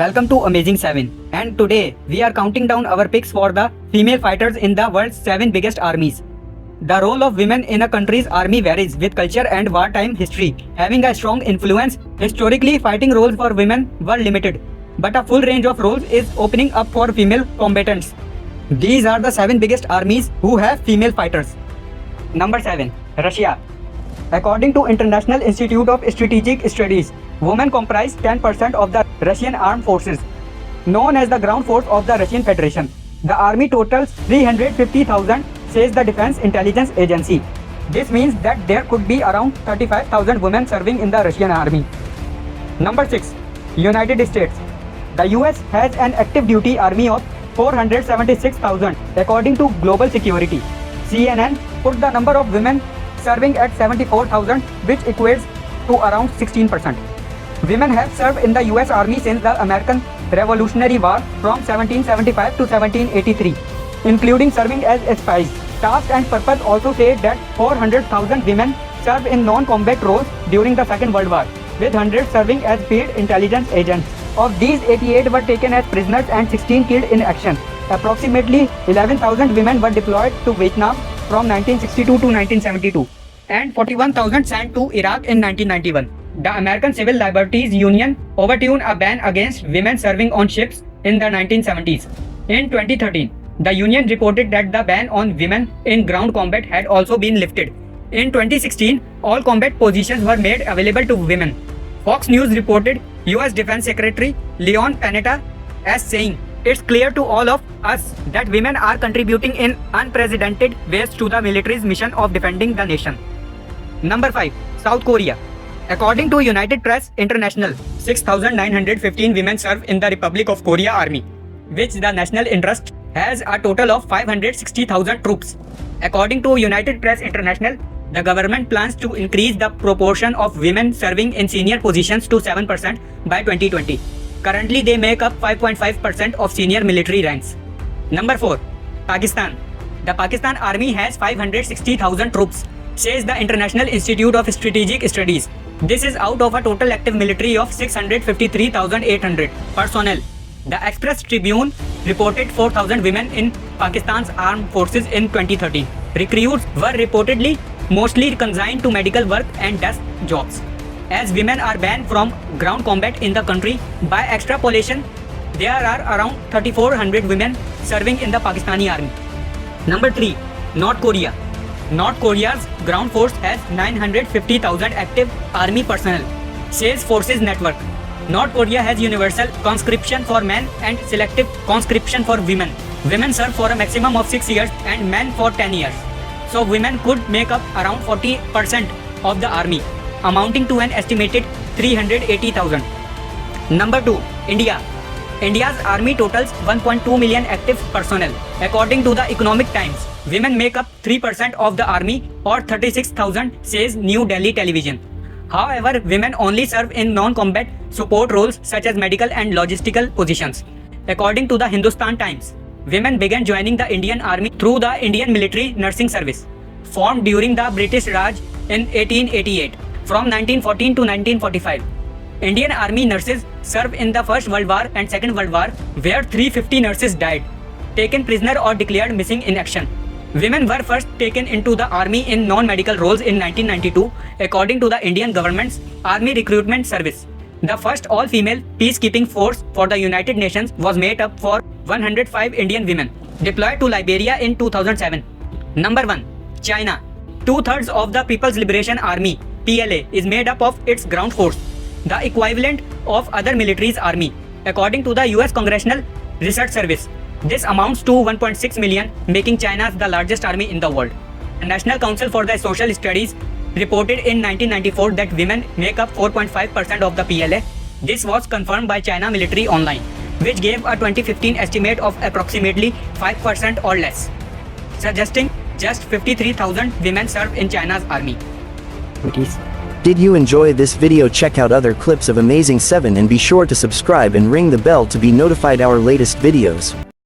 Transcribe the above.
Welcome to Amazing 7, and today we are counting down our picks for the female fighters in the world's 7 biggest armies. The role of women in a country's army varies with culture and wartime history, having a strong influence. Historically, fighting roles for women were limited, but a full range of roles is opening up for female combatants. These are the 7 biggest armies who have female fighters. Number 7. Russia. According to International Institute of Strategic Studies, women comprise 10% of the Russian armed forces, known as the ground force of the Russian Federation. The army totals 350,000, says the Defense Intelligence Agency. This means that there could be around 35,000 women serving in the Russian army. Number 6. United States. The US has an active duty army of 476,000, according to Global Security. CNN put the number of women serving at 74,000, which equates to around 16%. Women have served in the US Army since the American Revolutionary War from 1775 to 1783, including serving as spies. Task and Purpose also say that 400,000 women served in non-combat roles during the Second World War, with 100 serving as field intelligence agents. Of these, 88 were taken as prisoners and 16 killed in action. Approximately 11,000 women were deployed to Vietnam from 1962 to 1972, and 41,000 sent to Iraq in 1991. The American Civil Liberties Union overturned a ban against women serving on ships in the 1970s. In 2013, the union reported that the ban on women in ground combat had also been lifted. In 2016, all combat positions were made available to women. Fox News reported US Defense Secretary Leon Panetta as saying, "It's clear to all of us that women are contributing in unprecedented ways to the military's mission of defending the nation." Number 5. South Korea. According to United Press International, 6,915 women serve in the Republic of Korea Army, which the national interest has a total of 560,000 troops. According to United Press International, the government plans to increase the proportion of women serving in senior positions to 7% by 2020. Currently, they make up 5.5% of senior military ranks. Number 4. Pakistan. The Pakistan Army has 560,000 troops, says the International Institute of Strategic Studies. This is out of a total active military of 653,800 personnel. The Express Tribune reported 4,000 women in Pakistan's armed forces in 2013. Recruits were reportedly mostly consigned to medical work and desk jobs. As women are banned from ground combat in the country, by extrapolation, there are around 3,400 women serving in the Pakistani army. Number 3. North Korea. North Korea's ground force has 950,000 active army personnel, says Forces Network. North Korea has universal conscription for men and selective conscription for women. Women serve for a maximum of 6 years and men for 10 years. So women could make up around 40% of the army, amounting to an estimated 380,000. Number 2. India. India's army totals 1.2 million active personnel. According to the Economic Times, women make up 3% of the army, or 36,000, says New Delhi Television. However, women only serve in non-combat support roles such as medical and logistical positions. According to the Hindustan Times, women began joining the Indian Army through the Indian Military Nursing Service, formed during the British Raj in 1888. From 1914 to 1945, Indian Army nurses served in the First World War and Second World War, where 350 nurses died, taken prisoner or declared missing in action. Women were first taken into the army in non-medical roles in 1992, according to the Indian government's Army Recruitment Service. The first all-female peacekeeping force for the United Nations was made up for 105 Indian women, deployed to Liberia in 2007. Number 1. China. 2/3 of the People's Liberation Army, PLA, is made up of its ground force, the equivalent of other military's army, according to the US Congressional Research Service. This amounts to 1.6 million, making China the largest army in the world. The National Council for the Social Studies reported in 1994 that women make up 4.5% of the PLA. This was confirmed by China Military Online, which gave a 2015 estimate of approximately 5% or less, suggesting just 53,000 women served in China's army. Did you enjoy this video? Check out other clips of Amazing 7 and be sure to subscribe and ring the bell to be notified our latest videos.